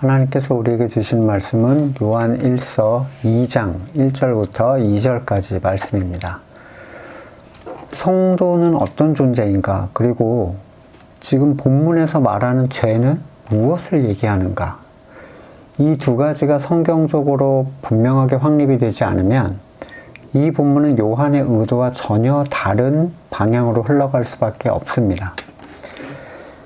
하나님께서 우리에게 주신 말씀은 요한 1서 2장 1절부터 2절까지 말씀입니다. 성도는 어떤 존재인가? 그리고 지금 본문에서 말하는 죄는 무엇을 얘기하는가? 이 두 가지가 성경적으로 분명하게 확립이 되지 않으면 이 본문은 요한의 의도와 전혀 다른 방향으로 흘러갈 수밖에 없습니다.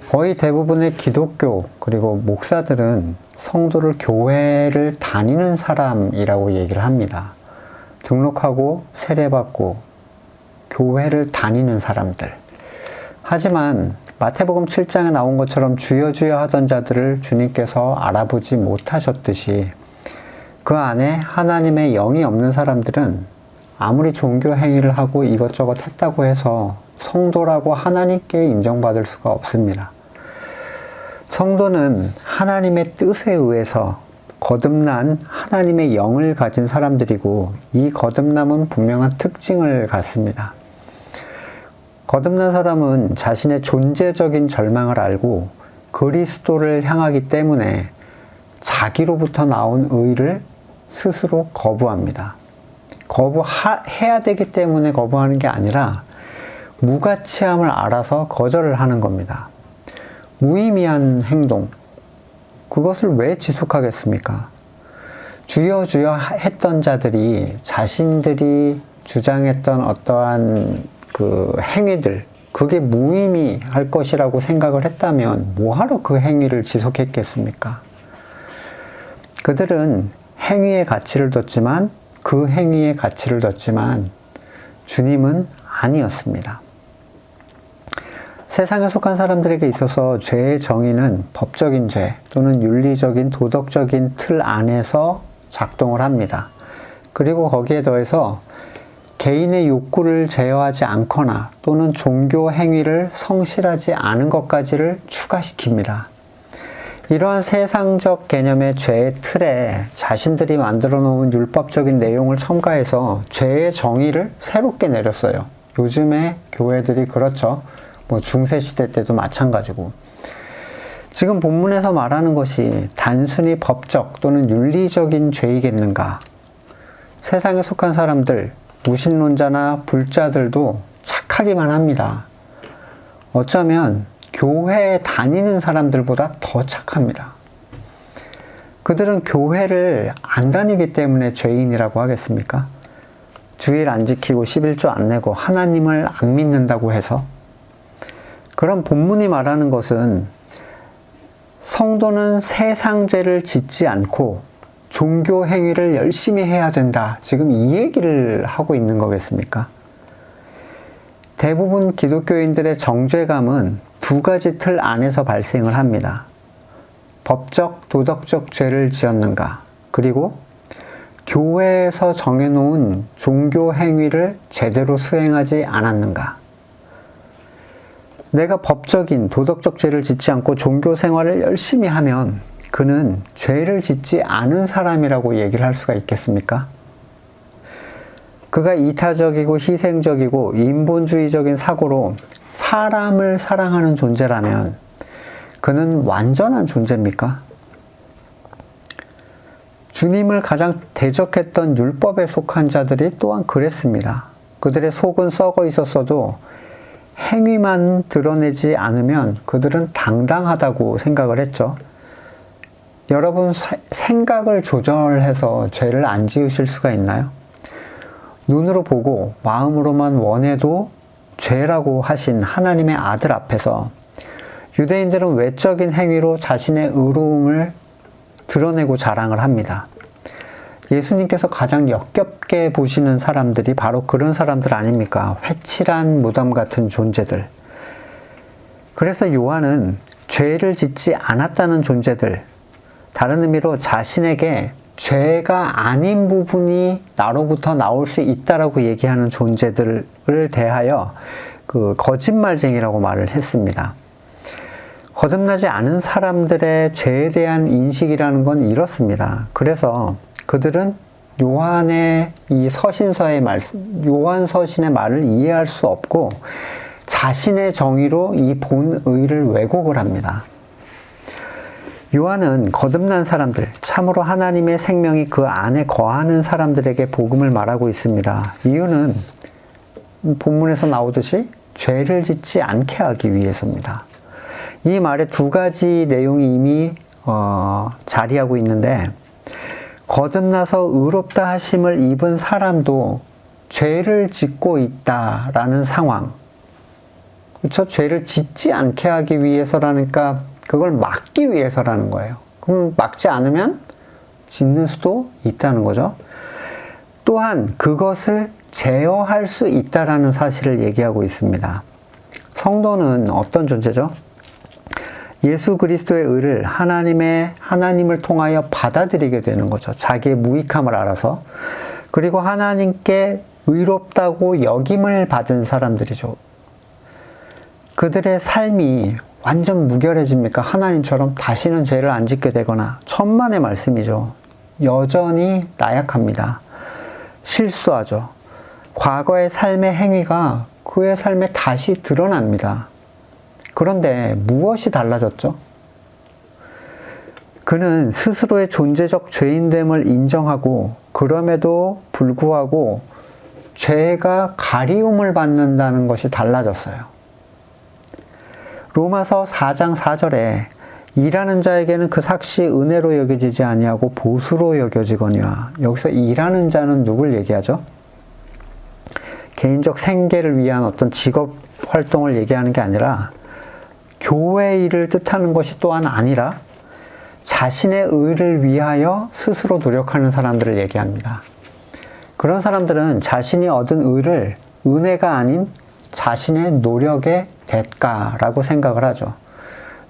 거의 대부분의 기독교 그리고 목사들은 성도를 교회를 다니는 사람이라고 얘기를 합니다. 등록하고 세례받고 교회를 다니는 사람들. 하지만 마태복음 7장에 나온 것처럼 주여 주여 하던 자들을 주님께서 알아보지 못하셨듯이 그 안에 하나님의 영이 없는 사람들은 아무리 종교 행위를 하고 이것저것 했다고 해서 성도라고 하나님께 인정받을 수가 없습니다. 성도는 하나님의 뜻에 의해서 거듭난 하나님의 영을 가진 사람들이고 이 거듭남은 분명한 특징을 갖습니다. 거듭난 사람은 자신의 존재적인 절망을 알고 그리스도를 향하기 때문에 자기로부터 나온 의를 스스로 거부합니다. 거부해야 되기 때문에 거부하는 게 아니라 무가치함을 알아서 거절을 하는 겁니다. 무의미한 행동, 그것을 왜 지속하겠습니까? 주여 주여 했던 자들이 자신들이 주장했던 어떠한 그 행위들, 그게 무의미할 것이라고 생각을 했다면 뭐하러 그 행위를 지속했겠습니까? 그들은 행위의 가치를 뒀지만 그 행위의 가치를 뒀지만 주님은 아니었습니다. 세상에 속한 사람들에게 있어서 죄의 정의는 법적인 죄 또는 윤리적인 도덕적인 틀 안에서 작동을 합니다. 그리고 거기에 더해서 개인의 욕구를 제어하지 않거나 또는 종교 행위를 성실하지 않은 것까지를 추가시킵니다. 이러한 세상적 개념의 죄의 틀에 자신들이 만들어 놓은 율법적인 내용을 첨가해서 죄의 정의를 새롭게 내렸어요. 요즘에 교회들이 그렇죠. 중세시대 때도 마찬가지고. 지금 본문에서 말하는 것이 단순히 법적 또는 윤리적인 죄이겠는가? 세상에 속한 사람들, 무신론자나 불자들도 착하기만 합니다. 어쩌면 교회에 다니는 사람들보다 더 착합니다. 그들은 교회를 안 다니기 때문에 죄인이라고 하겠습니까? 주일 안 지키고 11조 안 내고 하나님을 안 믿는다고 해서? 그럼 본문이 말하는 것은 성도는 세상 죄를 짓지 않고 종교 행위를 열심히 해야 된다. 지금 이 얘기를 하고 있는 거겠습니까? 대부분 기독교인들의 정죄감은 두 가지 틀 안에서 발생을 합니다. 법적, 도덕적 죄를 지었는가? 그리고 교회에서 정해놓은 종교 행위를 제대로 수행하지 않았는가? 내가 법적인, 도덕적 죄를 짓지 않고 종교 생활을 열심히 하면 그는 죄를 짓지 않은 사람이라고 얘기를 할 수가 있겠습니까? 그가 이타적이고 희생적이고 인본주의적인 사고로 사람을 사랑하는 존재라면 그는 완전한 존재입니까? 주님을 가장 대적했던 율법에 속한 자들이 또한 그랬습니다. 그들의 속은 썩어 있었어도 행위만 드러내지 않으면 그들은 당당하다고 생각을 했죠. 여러분, 생각을 조절해서 죄를 안 지으실 수가 있나요? 눈으로 보고 마음으로만 원해도 죄라고 하신 하나님의 아들 앞에서 유대인들은 외적인 행위로 자신의 의로움을 드러내고 자랑을 합니다. 예수님께서 가장 역겹게 보시는 사람들이 바로 그런 사람들 아닙니까? 회칠한 무덤 같은 존재들. 그래서 요한은 죄를 짓지 않았다는 존재들, 다른 의미로 자신에게 죄가 아닌 부분이 나로부터 나올 수 있다라고 얘기하는 존재들을 대하여 그 거짓말쟁이라고 말을 했습니다. 거듭나지 않은 사람들의 죄에 대한 인식이라는 건 이렇습니다. 그래서 그들은 요한의 이 서신서의 요한 서신의 말을 이해할 수 없고 자신의 정의로 이 본의를 왜곡을 합니다. 요한은 거듭난 사람들, 참으로 하나님의 생명이 그 안에 거하는 사람들에게 복음을 말하고 있습니다. 이유는 본문에서 나오듯이 죄를 짓지 않게 하기 위해서입니다. 이 말에 두 가지 내용이 이미 자리하고 있는데, 거듭나서 의롭다 하심을 입은 사람도 죄를 짓고 있다라는 상황, 그렇죠? 죄를 짓지 않게 하기 위해서라니까 그걸 막기 위해서라는 거예요. 그럼 막지 않으면 짓는 수도 있다는 거죠. 또한 그것을 제어할 수 있다라는 사실을 얘기하고 있습니다. 성도는 어떤 존재죠? 예수 그리스도의 의를 하나님을 통하여 받아들이게 되는 거죠. 자기의 무익함을 알아서. 그리고 하나님께 의롭다고 역임을 받은 사람들이죠. 그들의 삶이 완전 무결해집니까? 하나님처럼 다시는 죄를 안 짓게 되거나, 천만의 말씀이죠. 여전히 나약합니다. 실수하죠. 과거의 삶의 행위가 그의 삶에 다시 드러납니다. 그런데 무엇이 달라졌죠? 그는 스스로의 존재적 죄인됨을 인정하고, 그럼에도 불구하고 죄가 가리움을 받는다는 것이 달라졌어요. 로마서 4장 4절에 일하는 자에게는 그 삭시 은혜로 여겨지지 아니하고 보수로 여겨지거니와, 여기서 일하는 자는 누굴 얘기하죠? 개인적 생계를 위한 어떤 직업 활동을 얘기하는 게 아니라, 교회 일을 뜻하는 것이 또한 아니라 자신의 의를 위하여 스스로 노력하는 사람들을 얘기합니다. 그런 사람들은 자신이 얻은 의를 은혜가 아닌 자신의 노력의 대가라고 생각을 하죠.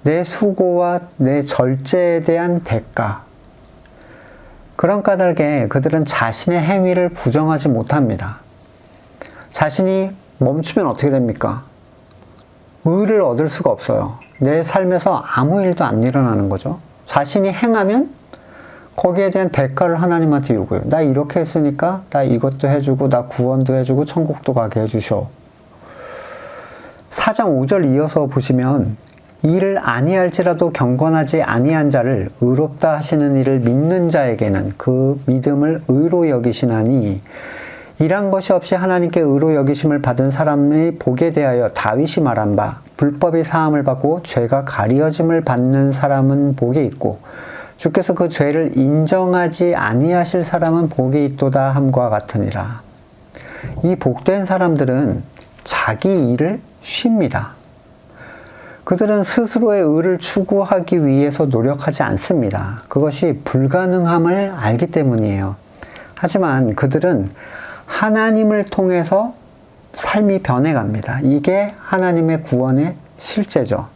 내 수고와 내 절제에 대한 대가. 그런 까닭에 그들은 자신의 행위를 부정하지 못합니다. 자신이 멈추면 어떻게 됩니까? 의를 얻을 수가 없어요. 내 삶에서 아무 일도 안 일어나는 거죠. 자신이 행하면 거기에 대한 대가를 하나님한테 요구해요. 나 이렇게 했으니까 나 이것도 해주고, 나 구원도 해주고, 천국도 가게 해주셔. 4장 5절 이어서 보시면, 이를 아니할지라도 경건하지 아니한 자를 의롭다 하시는 이를 믿는 자에게는 그 믿음을 의로 여기시나니, 일한 것이 없이 하나님께 의로 여기심을 받은 사람의 복에 대하여 다윗이 말한 바, 불법이 사함을 받고 죄가 가리어짐을 받는 사람은 복이 있고 주께서 그 죄를 인정하지 아니하실 사람은 복이 있도다 함과 같으니라. 이 복된 사람들은 자기 일을 쉽니다. 그들은 스스로의 의를 추구하기 위해서 노력하지 않습니다. 그것이 불가능함을 알기 때문이에요. 하지만 그들은 하나님을 통해서 삶이 변해갑니다. 이게 하나님의 구원의 실제죠.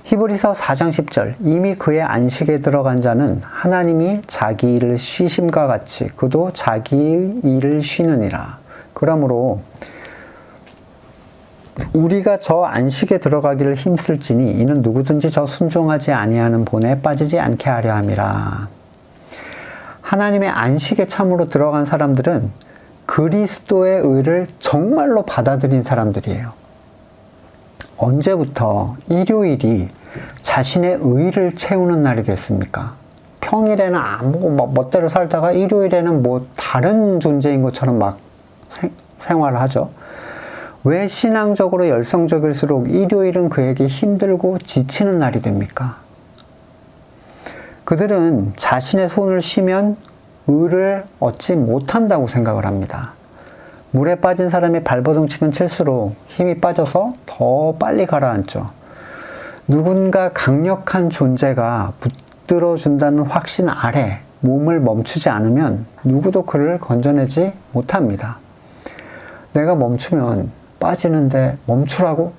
히브리서 4장 10절, 이미 그의 안식에 들어간 자는 하나님이 자기 일을 쉬심과 같이 그도 자기 일을 쉬느니라. 그러므로 우리가 저 안식에 들어가기를 힘쓸지니 이는 누구든지 저 순종하지 아니하는 본에 빠지지 않게 하려 함이라. 하나님의 안식에 참으로 들어간 사람들은 그리스도의 의를 정말로 받아들인 사람들이에요. 언제부터 일요일이 자신의 의를 채우는 날이 됐습니까? 평일에는 멋대로 살다가 일요일에는 다른 존재인 것처럼 막 생활을 하죠. 왜 신앙적으로 열성적일수록 일요일은 그에게 힘들고 지치는 날이 됩니까? 그들은 자신의 손을 쉬면 의를 얻지 못한다고 생각을 합니다. 물에 빠진 사람이 발버둥 치면 칠수록 힘이 빠져서 더 빨리 가라앉죠. 누군가 강력한 존재가 붙들어준다는 확신 아래 몸을 멈추지 않으면 누구도 그를 건져내지 못합니다. 내가 멈추면 빠지는데 멈추라고?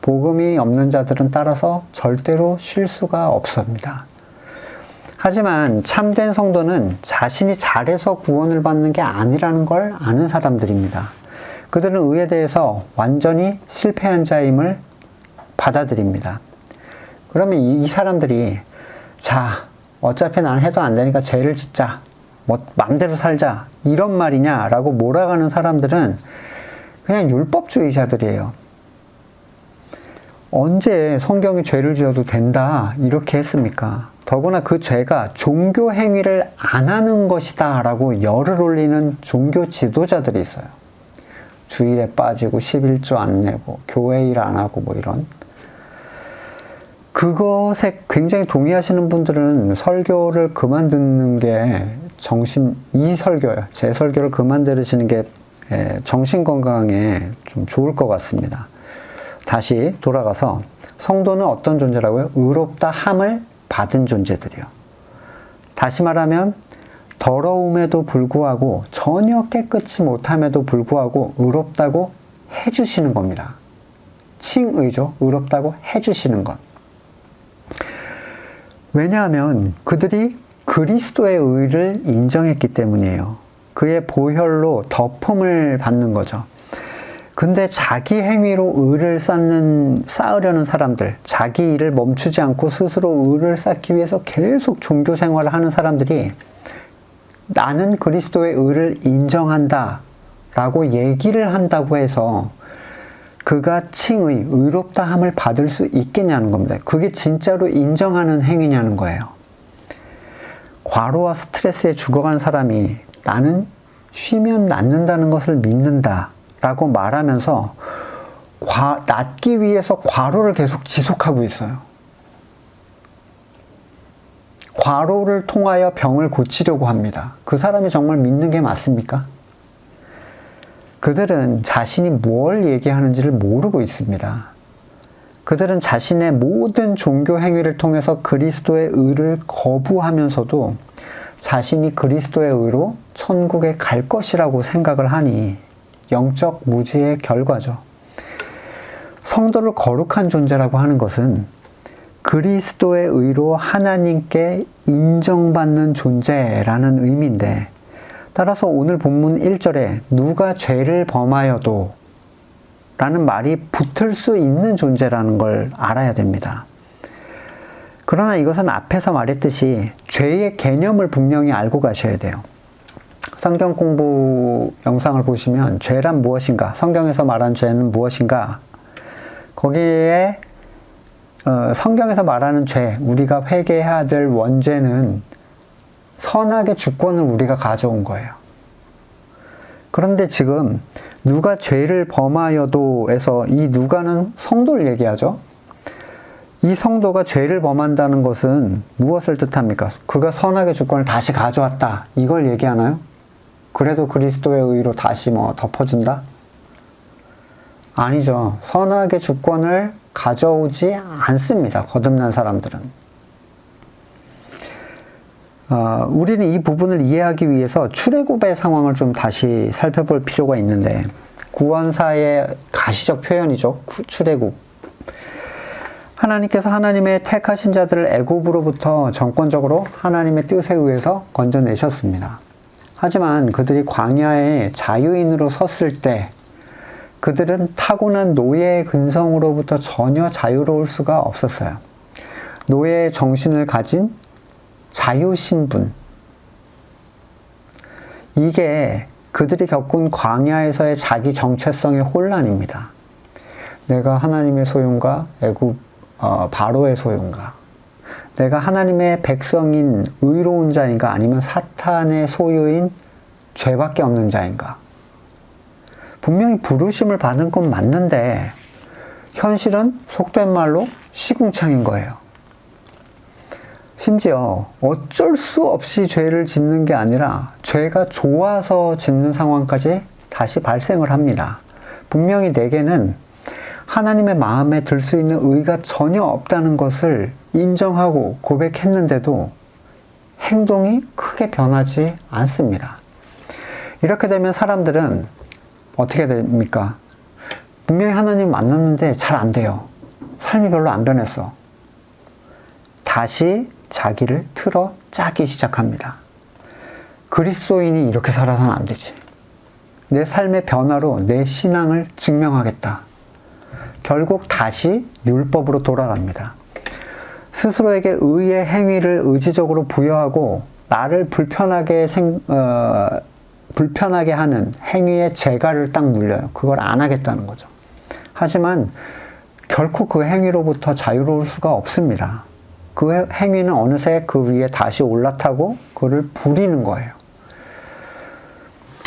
복음이 없는 자들은 따라서 절대로 쉴 수가 없습니다. 하지만 참된 성도는 자신이 잘해서 구원을 받는 게 아니라는 걸 아는 사람들입니다. 그들은 의에 대해서 완전히 실패한 자임을 받아들입니다. 그러면 이 사람들이 자, 어차피 나는 해도 안 되니까 죄를 짓자, 마음대로 살자, 이런 말이냐라고 몰아가는 사람들은 그냥 율법주의자들이에요. 언제 성경이 죄를 지어도 된다 이렇게 했습니까? 더구나 그 죄가 종교 행위를 안 하는 것이다 라고 열을 올리는 종교 지도자들이 있어요. 주일에 빠지고 11조 안 내고 교회 일 안 하고 뭐 이런. 그것에 굉장히 동의하시는 분들은 설교를 그만 듣는 게 이 설교요. 제 설교를 그만 들으시는 게 정신 건강에 좀 좋을 것 같습니다. 다시 돌아가서 성도는 어떤 존재라고요? 의롭다 함을 받은 존재들이요. 다시 말하면 더러움에도 불구하고 전혀 깨끗이 못함에도 불구하고 의롭다고 해주시는 겁니다. 칭의죠. 의롭다고 해주시는 것. 왜냐하면 그들이 그리스도의 의를 인정했기 때문이에요. 그의 보혈로 덮음을 받는 거죠. 근데 자기 행위로 의를 쌓으려는 사람들, 자기 일을 멈추지 않고 스스로 의를 쌓기 위해서 계속 종교 생활을 하는 사람들이 나는 그리스도의 의를 인정한다 라고 얘기를 한다고 해서 그가 칭의, 의롭다함을 받을 수 있겠냐는 겁니다. 그게 진짜로 인정하는 행위냐는 거예요. 과로와 스트레스에 죽어간 사람이 나는 쉬면 낫는다는 것을 믿는다 라고 말하면서 낫기 위해서 과로를 계속 지속하고 있어요. 과로를 통하여 병을 고치려고 합니다. 그 사람이 정말 믿는 게 맞습니까? 그들은 자신이 뭘 얘기하는지를 모르고 있습니다. 그들은 자신의 모든 종교 행위를 통해서 그리스도의 의를 거부하면서도 자신이 그리스도의 의로 천국에 갈 것이라고 생각을 하니 영적 무지의 결과죠. 성도를 거룩한 존재라고 하는 것은 그리스도의 의로 하나님께 인정받는 존재라는 의미인데, 따라서 오늘 본문 1절에 누가 죄를 범하여도 라는 말이 붙을 수 있는 존재라는 걸 알아야 됩니다. 그러나 이것은 앞에서 말했듯이 죄의 개념을 분명히 알고 가셔야 돼요. 성경 공부 영상을 보시면 죄란 무엇인가, 성경에서 말한 죄는 무엇인가, 거기에 성경에서 말하는 죄, 우리가 회개해야 될 원죄는 선악의 주권을 우리가 가져온 거예요. 그런데 지금 누가 죄를 범하여도에서 이 누가는 성도를 얘기하죠. 이 성도가 죄를 범한다는 것은 무엇을 뜻합니까? 그가 선악의 주권을 다시 가져왔다, 이걸 얘기하나요? 그래도 그리스도의 의로 다시 덮어준다? 아니죠. 선악의 주권을 가져오지 않습니다. 거듭난 사람들은. 우리는 이 부분을 이해하기 위해서 출애굽의 상황을 좀 다시 살펴볼 필요가 있는데, 구원사의 가시적 표현이죠. 출애굽. 하나님께서 하나님의 택하신 자들을 애굽으로부터 정권적으로 하나님의 뜻에 의해서 건져내셨습니다. 하지만 그들이 광야에 자유인으로 섰을 때 그들은 타고난 노예의 근성으로부터 전혀 자유로울 수가 없었어요. 노예의 정신을 가진 자유신분. 이게 그들이 겪은 광야에서의 자기 정체성의 혼란입니다. 내가 하나님의 소유인가? 바로의 소유인가? 내가 하나님의 백성인 의로운 자인가? 아니면 사탄의 소유인 죄밖에 없는 자인가? 분명히 부르심을 받은 건 맞는데 현실은 속된 말로 시궁창인 거예요. 심지어 어쩔 수 없이 죄를 짓는 게 아니라 죄가 좋아서 짓는 상황까지 다시 발생을 합니다. 분명히 내게는 하나님의 마음에 들 수 있는 의가 전혀 없다는 것을 인정하고 고백했는데도 행동이 크게 변하지 않습니다. 이렇게 되면 사람들은 어떻게 됩니까? 분명히 하나님 만났는데 잘 안 돼요. 삶이 별로 안 변했어. 다시 자기를 틀어 짜기 시작합니다. 그리스도인이 이렇게 살아서는 안 되지. 내 삶의 변화로 내 신앙을 증명하겠다. 결국 다시 율법으로 돌아갑니다. 스스로에게 의의 행위를 의지적으로 부여하고 나를 불편하게 하는 행위의 재갈을 딱 물려요. 그걸 안 하겠다는 거죠. 하지만 결코 그 행위로부터 자유로울 수가 없습니다. 그 행위는 어느새 그 위에 다시 올라타고 그를 부리는 거예요.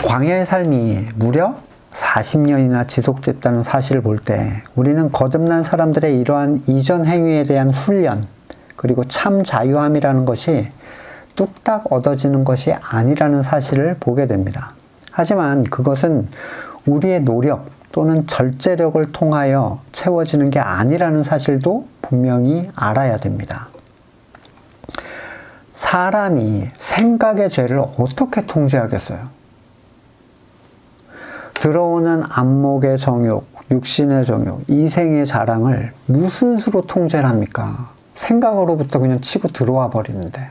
광야의 삶이 무려 40년이나 지속됐다는 사실을 볼 때 우리는 거듭난 사람들의 이러한 이전 행위에 대한 훈련, 그리고 참 자유함이라는 것이 뚝딱 얻어지는 것이 아니라는 사실을 보게 됩니다. 하지만 그것은 우리의 노력 또는 절제력을 통하여 채워지는 게 아니라는 사실도 분명히 알아야 됩니다. 사람이 생각의 죄를 어떻게 통제하겠어요? 들어오는 안목의 정욕, 육신의 정욕, 이생의 자랑을 무슨 수로 통제를 합니까? 생각으로부터 그냥 치고 들어와 버리는데.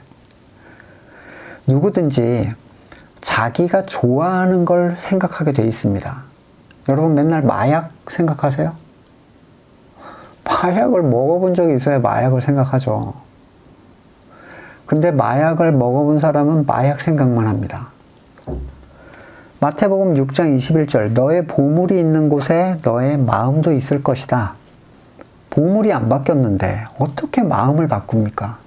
누구든지 자기가 좋아하는 걸 생각하게 돼 있습니다. 여러분 맨날 마약 생각하세요? 마약을 먹어본 적이 있어야 마약을 생각하죠. 근데 마약을 먹어본 사람은 마약 생각만 합니다. 마태복음 6장 21절, 너의 보물이 있는 곳에 너의 마음도 있을 것이다. 보물이 안 바뀌었는데 어떻게 마음을 바꿉니까?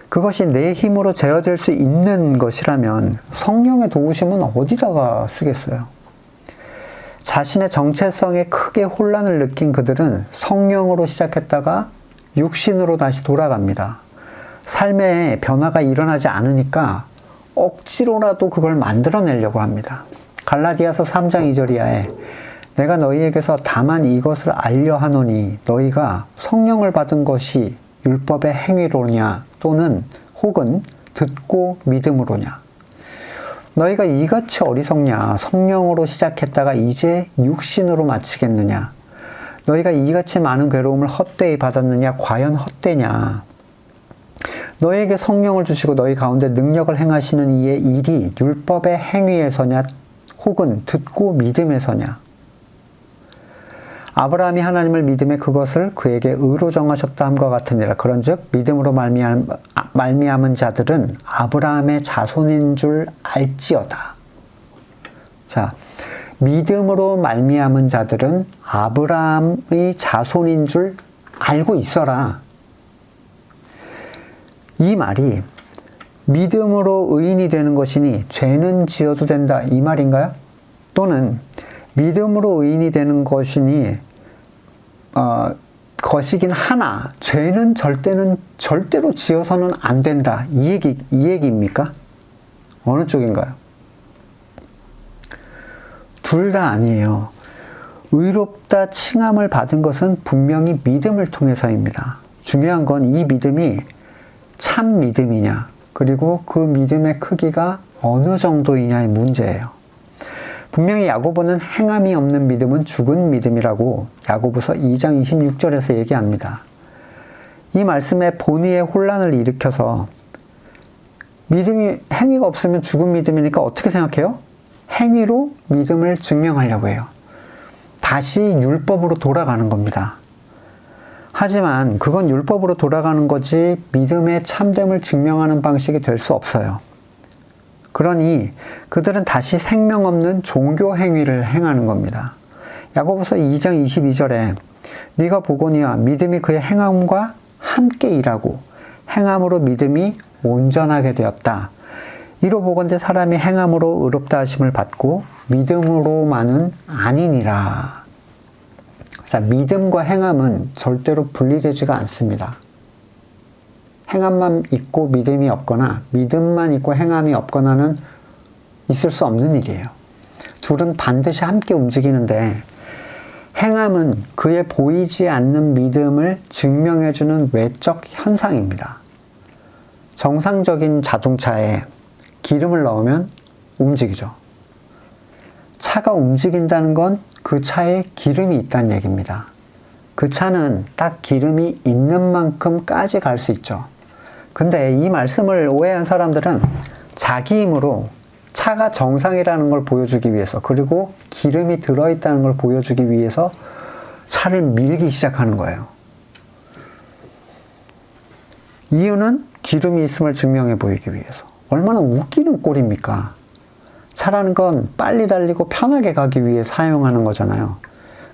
그것이 내 힘으로 제어될 수 있는 것이라면 성령의 도우심은 어디다가 쓰겠어요? 자신의 정체성에 크게 혼란을 느낀 그들은 성령으로 시작했다가 육신으로 다시 돌아갑니다. 삶에 변화가 일어나지 않으니까 억지로라도 그걸 만들어내려고 합니다. 갈라디아서 3장 2절 이하에 내가 너희에게서 다만 이것을 알려 하노니 너희가 성령을 받은 것이 율법의 행위로냐 또는 혹은 듣고 믿음으로냐. 너희가 이같이 어리석냐. 성령으로 시작했다가 이제 육신으로 마치겠느냐. 너희가 이같이 많은 괴로움을 헛되이 받았느냐. 과연 헛되냐. 너희에게 성령을 주시고 너희 가운데 능력을 행하시는 이의 일이 율법의 행위에서냐 혹은 듣고 믿음에서냐. 아브라함이 하나님을 믿음에 그것을 그에게 의로 정하셨다 함과 같으니라. 그런즉 믿음으로 말미암은 자들은 아브라함의 자손인 줄 알지어다. 자, 믿음으로 말미암은 자들은 아브라함의 자손인 줄 알고 있어라. 이 말이 믿음으로 의인이 되는 것이니 죄는 지어도 된다 이 말인가요? 또는 믿음으로 의인이 되는 것이니 것이긴 하나 죄는 절대로 지어서는 안 된다 이 얘기입니까? 어느 쪽인가요? 둘 다 아니에요. 의롭다 칭함을 받은 것은 분명히 믿음을 통해서입니다. 중요한 건 이 믿음이 참 믿음이냐, 그리고 그 믿음의 크기가 어느 정도이냐의 문제예요. 분명히 야고보는 행함이 없는 믿음은 죽은 믿음이라고 야고보서 2장 26절에서 얘기합니다. 이 말씀에 본의의 혼란을 일으켜서 믿음이 행위가 없으면 죽은 믿음이니까 어떻게 생각해요? 행위로 믿음을 증명하려고 해요. 다시 율법으로 돌아가는 겁니다. 하지만 그건 율법으로 돌아가는 거지 믿음의 참됨을 증명하는 방식이 될 수 없어요. 그러니 그들은 다시 생명 없는 종교 행위를 행하는 겁니다. 야고보서 2장 22절에 네가 보거니와 믿음이 그의 행함과 함께 일하고 행함으로 믿음이 온전하게 되었다. 이로 보건대 사람이 행함으로 의롭다 하심을 받고 믿음으로만은 아니니라. 자, 믿음과 행함은 절대로 분리되지가 않습니다. 행함만 있고 믿음이 없거나 믿음만 있고 행함이 없거나는 있을 수 없는 일이에요. 둘은 반드시 함께 움직이는데 행함은 그의 보이지 않는 믿음을 증명해주는 외적 현상입니다. 정상적인 자동차에 기름을 넣으면 움직이죠. 차가 움직인다는 건 그 차에 기름이 있다는 얘기입니다. 그 차는 딱 기름이 있는 만큼까지 갈 수 있죠. 근데 이 말씀을 오해한 사람들은 자기 힘으로 차가 정상이라는 걸 보여주기 위해서, 그리고 기름이 들어있다는 걸 보여주기 위해서 차를 밀기 시작하는 거예요. 이유는 기름이 있음을 증명해 보이기 위해서. 얼마나 웃기는 꼴입니까? 차라는 건 빨리 달리고 편하게 가기 위해 사용하는 거잖아요.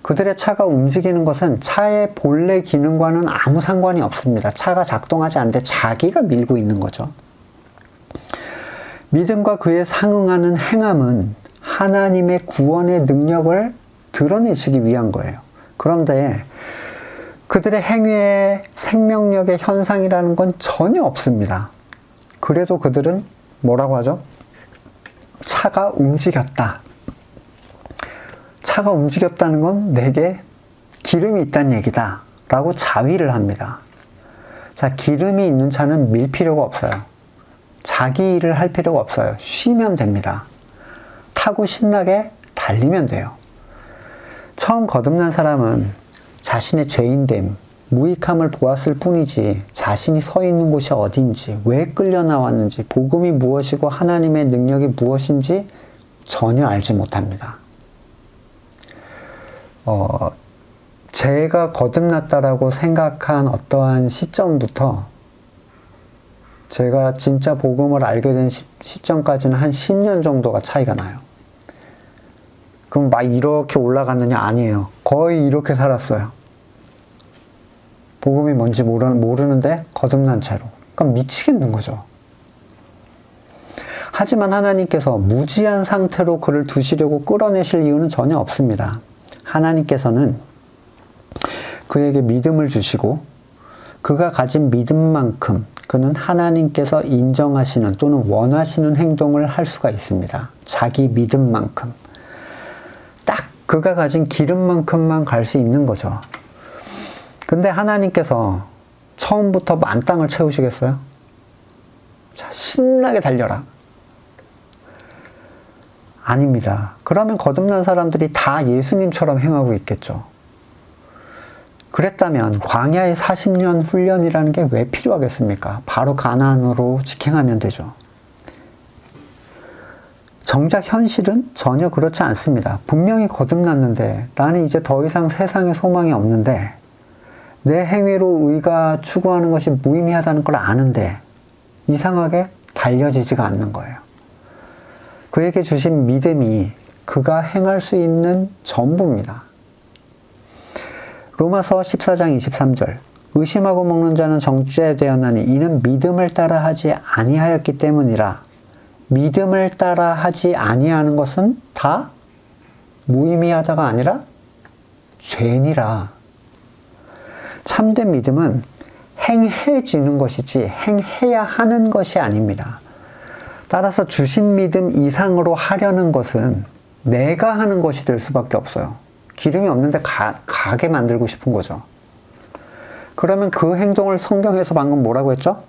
그들의 차가 움직이는 것은 차의 본래 기능과는 아무 상관이 없습니다. 차가 작동하지 않는데 자기가 밀고 있는 거죠. 믿음과 그에 상응하는 행함은 하나님의 구원의 능력을 드러내시기 위한 거예요. 그런데 그들의 행위에 생명력의 현상이라는 건 전혀 없습니다. 그래도 그들은 뭐라고 하죠? 차가 움직였다. 차가 움직였다는 건 내게 기름이 있다는 얘기다 라고 자위를 합니다. 자, 기름이 있는 차는 밀 필요가 없어요. 자기 일을 할 필요가 없어요. 쉬면 됩니다. 타고 신나게 달리면 돼요. 처음 거듭난 사람은 자신의 죄인됨, 무익함을 보았을 뿐이지 자신이 서 있는 곳이 어딘지, 왜 끌려 나왔는지, 복음이 무엇이고 하나님의 능력이 무엇인지 전혀 알지 못합니다. 제가 거듭났다라고 생각한 어떠한 시점부터 제가 진짜 복음을 알게 된 시점까지는 한 10년 정도가 차이가 나요. 그럼 막 이렇게 올라갔느냐? 아니에요. 거의 이렇게 살았어요. 복음이 뭔지 모르는데 거듭난 채로. 그럼 미치겠는 거죠. 하지만 하나님께서 무지한 상태로 그를 두시려고 끌어내실 이유는 전혀 없습니다. 하나님께서는 그에게 믿음을 주시고 그가 가진 믿음만큼 그는 하나님께서 인정하시는 또는 원하시는 행동을 할 수가 있습니다. 자기 믿음만큼. 딱 그가 가진 기름만큼만 갈 수 있는 거죠. 근데 하나님께서 처음부터 만땅을 채우시겠어요? 자, 신나게 달려라. 아닙니다. 그러면 거듭난 사람들이 다 예수님처럼 행하고 있겠죠. 그랬다면 광야의 40년 훈련이라는 게 왜 필요하겠습니까? 바로 가나안으로 직행하면 되죠. 정작 현실은 전혀 그렇지 않습니다. 분명히 거듭났는데 나는 이제 더 이상 세상에 소망이 없는데 내 행위로 의가 추구하는 것이 무의미하다는 걸 아는데 이상하게 달려지지가 않는 거예요. 그에게 주신 믿음이 그가 행할 수 있는 전부입니다. 로마서 14장 23절 의심하고 먹는 자는 정죄되었나니 이는 믿음을 따라 하지 아니하였기 때문이라. 믿음을 따라 하지 아니하는 것은 다 무의미하다가 아니라 죄니라. 참된 믿음은 행해지는 것이지 행해야 하는 것이 아닙니다. 따라서 주신 믿음 이상으로 하려는 것은 내가 하는 것이 될 수밖에 없어요. 기름이 없는데 가게 만들고 싶은 거죠. 그러면 그 행동을 성경에서 방금 뭐라고 했죠?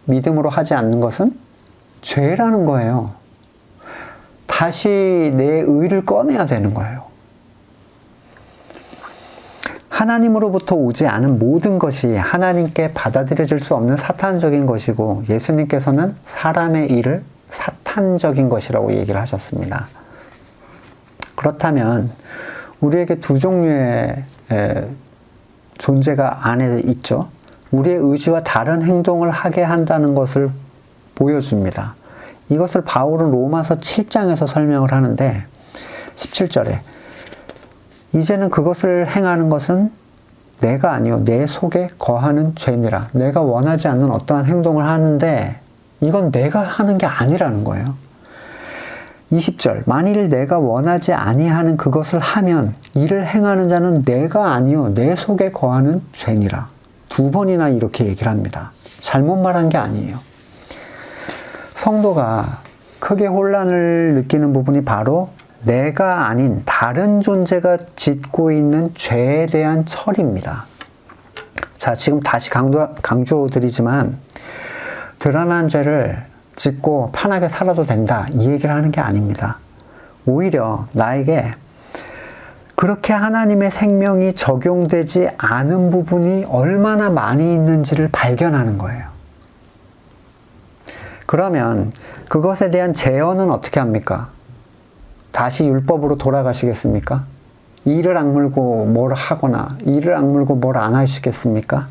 믿음으로 하지 않는 것은 죄라는 거예요. 다시 내 의를 꺼내야 되는 거예요. 하나님으로부터 오지 않은 모든 것이 하나님께 받아들여질 수 없는 사탄적인 것이고 예수님께서는 사람의 일을 사탄적인 것이라고 얘기를 하셨습니다. 그렇다면 우리에게 두 종류의 존재가 안에 있죠. 우리의 의지와 다른 행동을 하게 한다는 것을 보여줍니다. 이것을 바울은 로마서 7장에서 설명을 하는데 17절에 이제는 그것을 행하는 것은 내가 아니요 내 속에 거하는 죄니라. 내가 원하지 않는 어떠한 행동을 하는데 이건 내가 하는 게 아니라는 거예요. 20절 만일 내가 원하지 아니하는 그것을 하면 이를 행하는 자는 내가 아니요 내 속에 거하는 죄니라. 두 번이나 이렇게 얘기를 합니다. 잘못 말한 게 아니에요. 성도가 크게 혼란을 느끼는 부분이 바로 내가 아닌 다른 존재가 짓고 있는 죄에 대한 처리입니다. 자, 지금 다시 강조드리지만 드러난 죄를 짓고 편하게 살아도 된다 이 얘기를 하는 게 아닙니다. 오히려 나에게 그렇게 하나님의 생명이 적용되지 않은 부분이 얼마나 많이 있는지를 발견하는 거예요. 그러면 그것에 대한 제어는 어떻게 합니까? 다시 율법으로 돌아가시겠습니까? 이를 악물고 뭘 하거나 이를 악물고 뭘 안 하시겠습니까?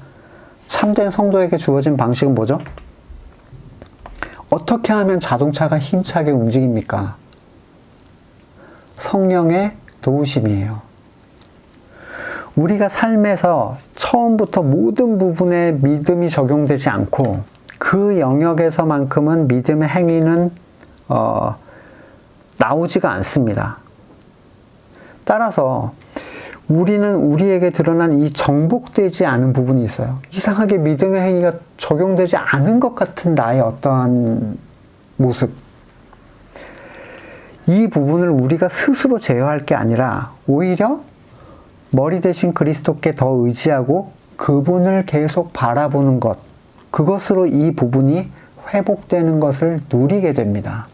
참된 성도에게 주어진 방식은 뭐죠? 어떻게 하면 자동차가 힘차게 움직입니까? 성령의 도우심이에요. 우리가 삶에서 처음부터 모든 부분에 믿음이 적용되지 않고 그 영역에서만큼은 믿음의 행위는 나오지가 않습니다. 따라서 우리는 우리에게 드러난 이 정복되지 않은 부분이 있어요. 이상하게 믿음의 행위가 적용되지 않은 것 같은 나의 어떠한 모습. 이 부분을 우리가 스스로 제어할 게 아니라 오히려 머리 대신 그리스도께 더 의지하고 그분을 계속 바라보는 것, 그것으로 이 부분이 회복되는 것을 누리게 됩니다.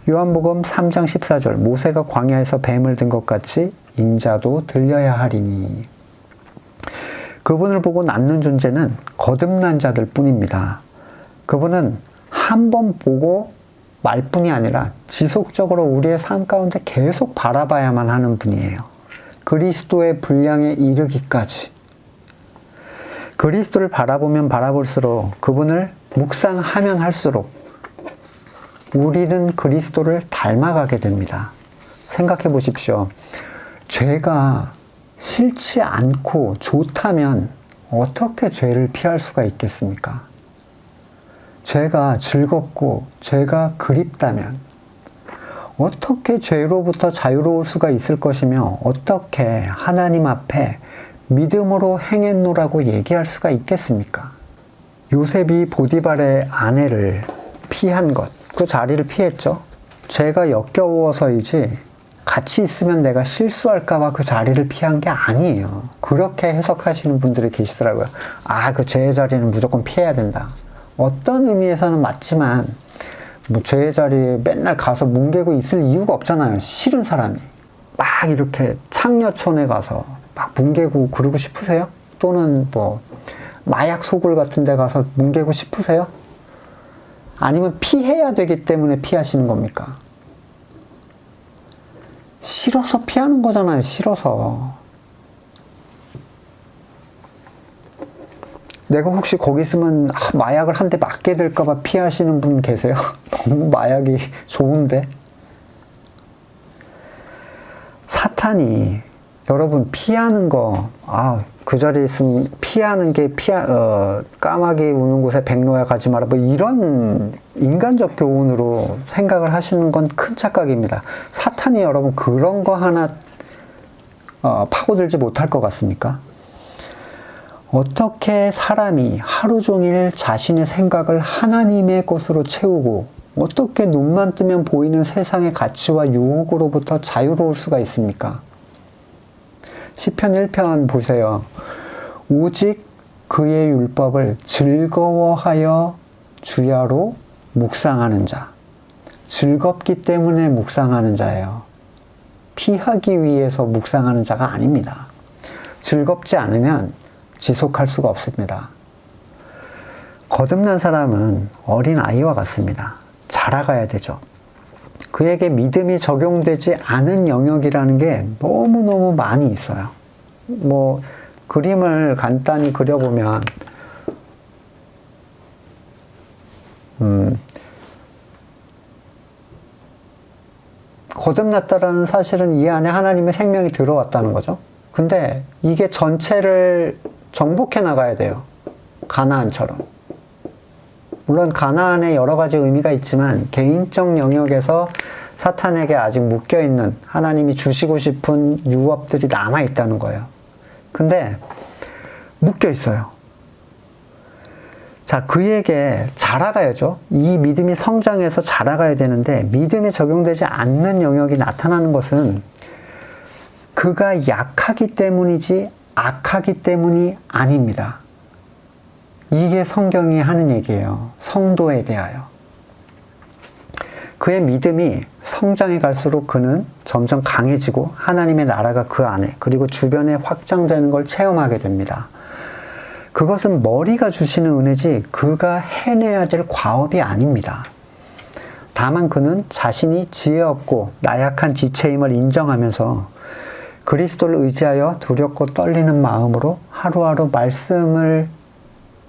요한복음 3장 14절, 모세가 광야에서 뱀을 든 것 같이 인자도 들려야 하리니. 그분을 보고 낫는 존재는 거듭난 자들 뿐입니다. 그분은 한 번 보고 말 뿐이 아니라 지속적으로 우리의 삶 가운데 계속 바라봐야만 하는 분이에요. 그리스도의 분량에 이르기까지. 그리스도를 바라보면 바라볼수록, 그분을 묵상하면 할수록 우리는 그리스도를 닮아가게 됩니다. 생각해 보십시오. 죄가 싫지 않고 좋다면 어떻게 죄를 피할 수가 있겠습니까? 죄가 즐겁고 죄가 그립다면 어떻게 죄로부터 자유로울 수가 있을 것이며 어떻게 하나님 앞에 믿음으로 행했노라고 얘기할 수가 있겠습니까? 요셉이 보디발의 아내를 피한 것, 그 자리를 피했죠. 죄가 역겨워서이지 같이 있으면 내가 실수할까봐 그 자리를 피한 게 아니에요. 그렇게 해석하시는 분들이 계시더라고요. 그 죄의 자리는 무조건 피해야 된다. 어떤 의미에서는 맞지만 뭐 죄의 자리에 맨날 가서 뭉개고 있을 이유가 없잖아요. 싫은 사람이. 막 이렇게 창녀촌에 가서 막 뭉개고 그러고 싶으세요? 또는 뭐 마약 소굴 같은 데 가서 뭉개고 싶으세요? 아니면 피해야 되기 때문에 피하시는 겁니까? 싫어서 피하는 거잖아요. 싫어서. 내가 혹시 거기 있으면 마약을 한 대 맞게 될까봐 피하시는 분 계세요? 너무 마약이 좋은데? 사탄이 여러분 피하는 거, 그 자리에 있으면 피하는 게 까마귀 우는 곳에 백로야 가지 마라, 뭐 이런 인간적 교훈으로 생각을 하시는 건 큰 착각입니다. 사탄이 여러분 그런 거 하나 파고들지 못할 것 같습니까? 어떻게 사람이 하루 종일 자신의 생각을 하나님의 것으로 채우고 어떻게 눈만 뜨면 보이는 세상의 가치와 유혹으로부터 자유로울 수가 있습니까? 시편 1편 보세요. 오직 그의 율법을 즐거워하여 주야로 묵상하는 자. 즐겁기 때문에 묵상하는 자예요. 피하기 위해서 묵상하는 자가 아닙니다. 즐겁지 않으면 지속할 수가 없습니다. 거듭난 사람은 어린 아이와 같습니다. 자라가야 되죠. 그에게 믿음이 적용되지 않은 영역이라는 게 너무너무 많이 있어요. 뭐 그림을 간단히 그려보면 거듭났다라는 사실은 이 안에 하나님의 생명이 들어왔다는 거죠. 근데 이게 전체를 정복해 나가야 돼요. 가나안처럼. 물론 가나안에 여러 가지 의미가 있지만 개인적 영역에서 사탄에게 아직 묶여있는 하나님이 주시고 싶은 유업들이 남아있다는 거예요. 근데 묶여있어요. 자, 그에게 자라가야죠. 이 믿음이 성장해서 자라가야 되는데 믿음에 적용되지 않는 영역이 나타나는 것은 그가 약하기 때문이지 악하기 때문이 아닙니다. 이게 성경이 하는 얘기예요. 성도에 대하여. 그의 믿음이 성장해 갈수록 그는 점점 강해지고 하나님의 나라가 그 안에 그리고 주변에 확장되는 걸 체험하게 됩니다. 그것은 머리가 주시는 은혜지 그가 해내야 될 과업이 아닙니다. 다만 그는 자신이 지혜 없고 나약한 지체임을 인정하면서 그리스도를 의지하여 두렵고 떨리는 마음으로 하루하루 말씀을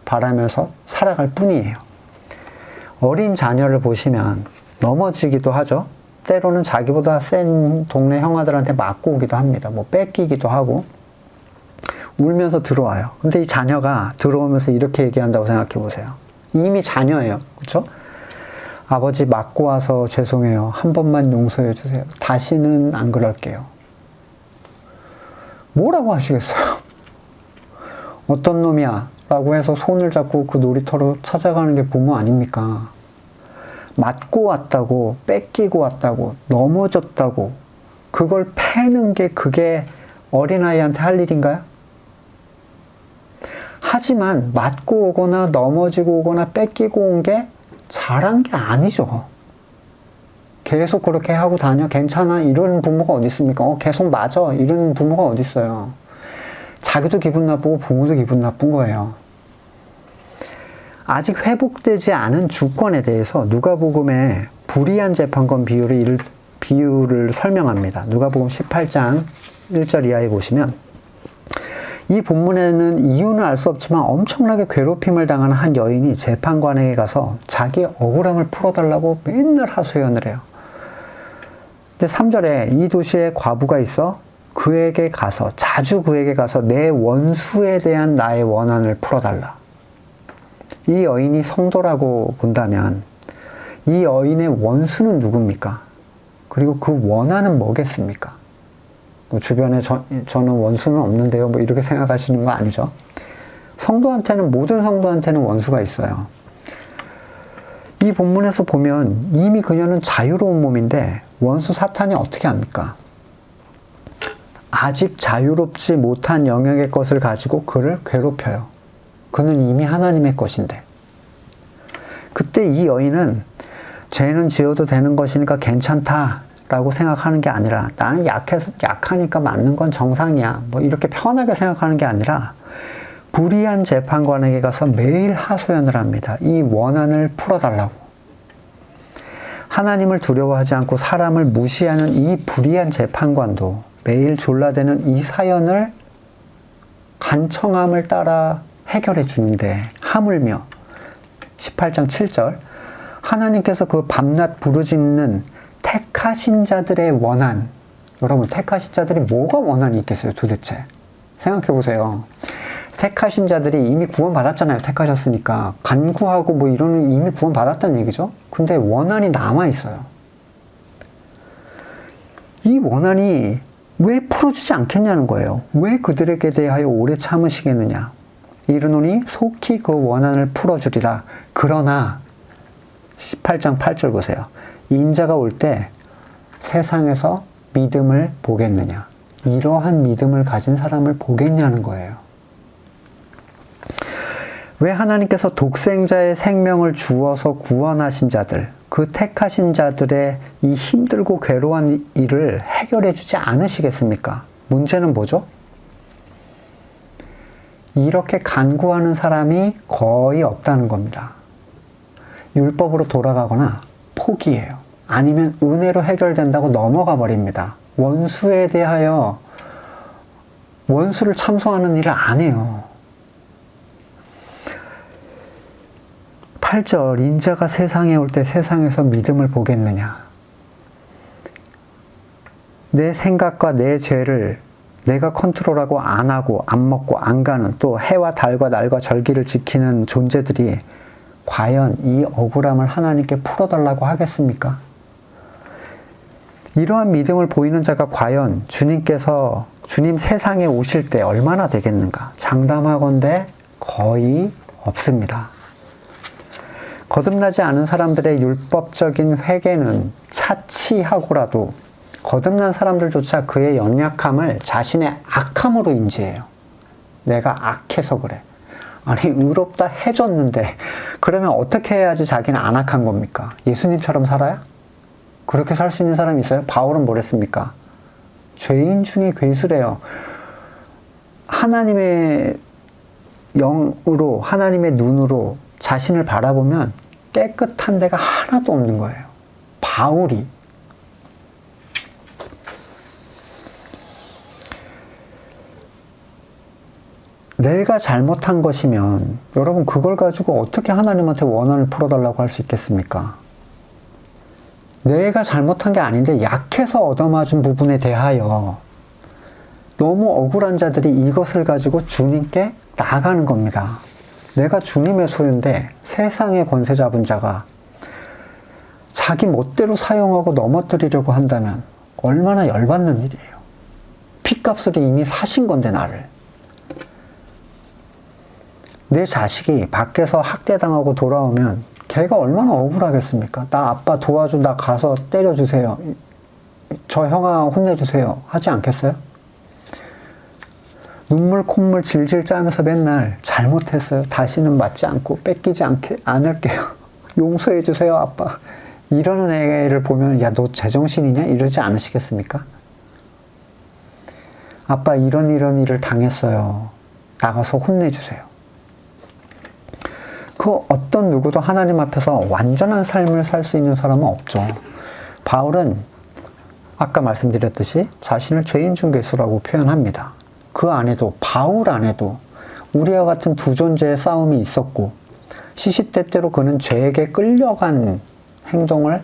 바라면서 살아갈 뿐이에요. 어린 자녀를 보시면 넘어지기도 하죠. 때로는 자기보다 센 동네 형아들한테 맞고 오기도 합니다. 뭐 뺏기기도 하고. 울면서 들어와요. 근데 이 자녀가 들어오면서 이렇게 얘기한다고 생각해 보세요. 이미 자녀예요. 그렇죠? 아버지 맞고 와서 죄송해요. 한 번만 용서해 주세요. 다시는 안 그럴게요. 뭐라고 하시겠어요? 어떤 놈이야? 라고 해서 손을 잡고 그 놀이터로 찾아가는 게 부모 아닙니까? 맞고 왔다고, 뺏기고 왔다고, 넘어졌다고, 그걸 패는 게 그게 어린아이한테 할 일인가요? 하지만 맞고 오거나 넘어지고 오거나 뺏기고 온 게 잘한 게 아니죠. 계속 그렇게 하고 다녀 괜찮아 이런 부모가 어디 있습니까? 계속 맞아 이런 부모가 어디 있어요. 자기도 기분 나쁘고 부모도 기분 나쁜 거예요. 아직 회복되지 않은 주권에 대해서 누가복음의 불의한 재판권 비유를 설명합니다. 누가복음 18장 1절 이하에 보시면 이 본문에는 이유는 알 수 없지만 엄청나게 괴롭힘을 당하는 한 여인이 재판관에게 가서 자기 억울함을 풀어달라고 맨날 하소연을 해요. 근데 3절에 이 도시에 과부가 있어 자주 그에게 가서 내 원수에 대한 나의 원한을 풀어달라. 이 여인이 성도라고 본다면 이 여인의 원수는 누굽니까? 그리고 그 원한은 뭐겠습니까? 주변에 저는 원수는 없는데요. 이렇게 생각하시는 거 아니죠? 모든 성도한테는 원수가 있어요. 이 본문에서 보면 이미 그녀는 자유로운 몸인데 원수 사탄이 어떻게 합니까? 아직 자유롭지 못한 영역의 것을 가지고 그를 괴롭혀요. 그는 이미 하나님의 것인데. 그때 이 여인은 죄는 지어도 되는 것이니까 괜찮다 라고 생각하는 게 아니라 나는 약하니까 맞는 건 정상이야 이렇게 편하게 생각하는 게 아니라 불의한 재판관에게 가서 매일 하소연을 합니다. 이 원한을 풀어달라고. 하나님을 두려워하지 않고 사람을 무시하는 이 불의한 재판관도 매일 졸라대는 이 사연을 간청함을 따라 해결해 주는데 하물며 18장 7절 하나님께서 그 밤낮 부르짖는 택하신 자들의 원한, 여러분 택하신 자들이 뭐가 원한이 있겠어요 도대체? 생각해 보세요. 택하신 자들이 이미 구원받았잖아요. 택하셨으니까 간구하고 이러는 이미 구원받았다는 얘기죠. 근데 원한이 남아있어요. 이 원한이 왜 풀어주지 않겠냐는 거예요. 왜 그들에게 대하여 오래 참으시겠느냐. 이르노니 속히 그 원한을 풀어주리라. 그러나 18장 8절 보세요. 인자가 올 때 세상에서 믿음을 보겠느냐. 이러한 믿음을 가진 사람을 보겠냐는 거예요. 왜 하나님께서 독생자의 생명을 주어서 구원하신 자들, 그 택하신 자들의 이 힘들고 괴로운 일을 해결해 주지 않으시겠습니까? 문제는 뭐죠? 이렇게 간구하는 사람이 거의 없다는 겁니다. 율법으로 돌아가거나 포기해요. 아니면 은혜로 해결된다고 넘어가 버립니다. 원수에 대하여 원수를 참소하는 일을 안 해요. 8절 인자가 세상에 올 때 세상에서 믿음을 보겠느냐. 내 생각과 내 죄를 내가 컨트롤하고 안 하고 안 먹고 안 가는 또 해와 달과 날과 절기를 지키는 존재들이 과연 이 억울함을 하나님께 풀어달라고 하겠습니까? 이러한 믿음을 보이는 자가 과연 주님 세상에 오실 때 얼마나 되겠는가? 장담하건대 거의 없습니다. 거듭나지 않은 사람들의 율법적인 회개는 차치하고라도 거듭난 사람들조차 그의 연약함을 자신의 악함으로 인지해요. 내가 악해서 그래. 아니 의롭다 해줬는데 그러면 어떻게 해야지 자기는 안 악한 겁니까? 예수님처럼 살아야? 그렇게 살 수 있는 사람이 있어요? 바울은 뭐랬습니까? 죄인 중에 괴수래요. 하나님의 영으로 하나님의 눈으로 자신을 바라보면 깨끗한 데가 하나도 없는 거예요. 바울이. 내가 잘못한 것이면 여러분 그걸 가지고 어떻게 하나님한테 원한을 풀어달라고 할 수 있겠습니까? 내가 잘못한 게 아닌데 약해서 얻어맞은 부분에 대하여 너무 억울한 자들이 이것을 가지고 주님께 나아가는 겁니다. 내가 주님의 소유인데 세상의 권세 잡은 자가 자기 멋대로 사용하고 넘어뜨리려고 한다면 얼마나 열받는 일이에요. 핏값을 이미 사신 건데 나를. 내 자식이 밖에서 학대당하고 돌아오면 걔가 얼마나 억울하겠습니까? 나 아빠 도와줘, 나 가서 때려주세요. 저 형아 혼내주세요. 하지 않겠어요? 눈물 콧물 질질 짜면서 맨날 잘못했어요. 다시는 맞지 않고 뺏기지 않을게요. 용서해주세요 아빠. 이러는 애를 보면 야 너 제정신이냐? 이러지 않으시겠습니까? 아빠 이런 일을 당했어요. 나가서 혼내주세요. 그 어떤 누구도 하나님 앞에서 완전한 삶을 살 수 있는 사람은 없죠. 바울은 아까 말씀드렸듯이 자신을 죄인 중 괴수라고 표현합니다. 그 안에도 바울 안에도 우리와 같은 두 존재의 싸움이 있었고 시시때때로 그는 죄에게 끌려간 행동을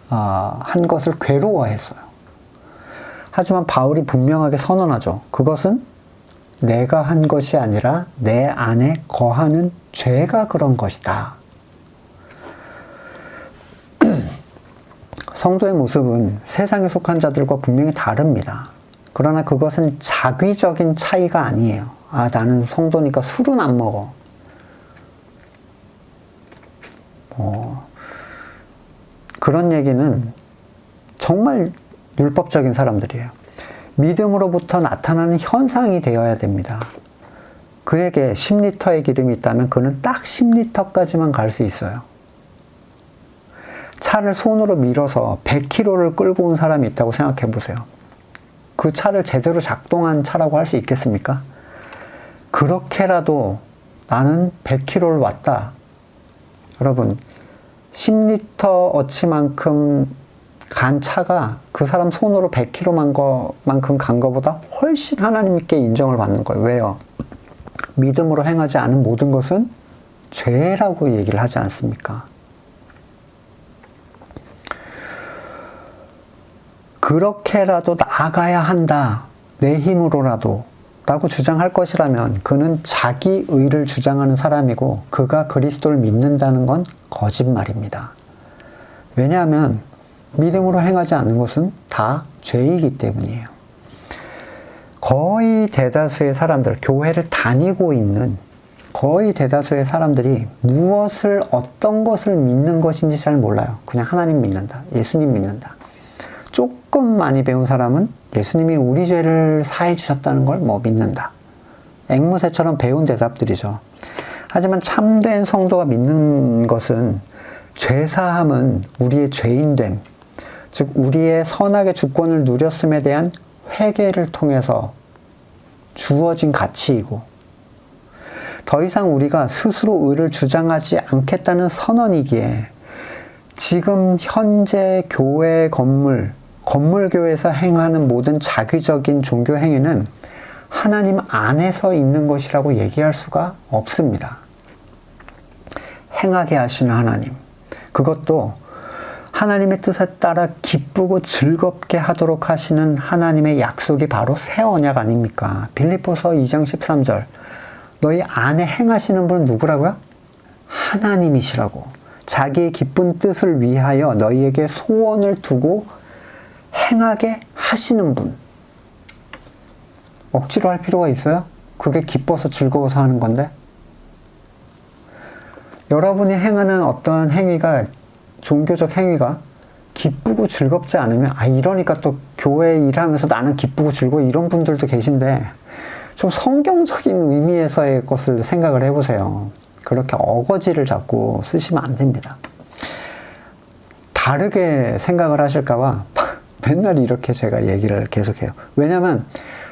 한 것을 괴로워했어요. 하지만 바울이 분명하게 선언하죠. 그것은 내가 한 것이 아니라 내 안에 거하는 죄가 그런 것이다. 성도의 모습은 세상에 속한 자들과 분명히 다릅니다. 그러나 그것은 자귀적인 차이가 아니에요. 아, 나는 성도니까 술은 안 먹어. 그런 얘기는 정말 율법적인 사람들이에요. 믿음으로부터 나타나는 현상이 되어야 됩니다. 그에게 10리터의 기름이 있다면 그는 딱 10리터까지만 갈 수 있어요. 차를 손으로 밀어서 100km를 끌고 온 사람이 있다고 생각해 보세요. 그 차를 제대로 작동한 차라고 할 수 있겠습니까? 그렇게라도 나는 100km를 왔다. 여러분, 10리터어치만큼 간 차가 그 사람 손으로 100km만큼 간 것보다 훨씬 하나님께 인정을 받는 거예요. 왜요? 믿음으로 행하지 않은 모든 것은 죄라고 얘기를 하지 않습니까? 그렇게라도 나아가야 한다. 내 힘으로라도 라고 주장할 것이라면 그는 자기 의를 주장하는 사람이고 그가 그리스도를 믿는다는 건 거짓말입니다. 왜냐하면 믿음으로 행하지 않는 것은 다 죄이기 때문이에요. 거의 대다수의 사람들, 교회를 다니고 있는 거의 대다수의 사람들이 무엇을 어떤 것을 믿는 것인지 잘 몰라요. 그냥 하나님 믿는다. 예수님 믿는다. 조금 많이 배운 사람은 예수님이 우리 죄를 사해 주셨다는 걸 믿는다. 앵무새처럼 배운 대답들이죠. 하지만 참된 성도가 믿는 것은 죄사함은 우리의 죄인됨, 즉 우리의 선악의 주권을 누렸음에 대한 회개를 통해서 주어진 가치이고 더 이상 우리가 스스로 의를 주장하지 않겠다는 선언이기에 지금 현재 교회 건물교회에서 행하는 모든 자기적인 종교 행위는 하나님 안에서 있는 것이라고 얘기할 수가 없습니다. 행하게 하시는 하나님, 그것도 하나님의 뜻에 따라 기쁘고 즐겁게 하도록 하시는 하나님의 약속이 바로 새 언약 아닙니까? 빌립보서 2장 13절, 너희 안에 행하시는 분은 누구라고요? 하나님이시라고. 자기의 기쁜 뜻을 위하여 너희에게 소원을 두고 행하게 하시는 분. 억지로 할 필요가 있어요? 그게 기뻐서 즐거워서 하는 건데? 여러분이 행하는 어떠한 행위가, 종교적 행위가 기쁘고 즐겁지 않으면 이러니까 또 교회 일하면서 나는 기쁘고 즐거워 이런 분들도 계신데 좀 성경적인 의미에서의 것을 생각을 해보세요. 그렇게 어거지를 자꾸 쓰시면 안 됩니다. 다르게 생각을 하실까봐 맨날 이렇게 제가 얘기를 계속해요. 왜냐면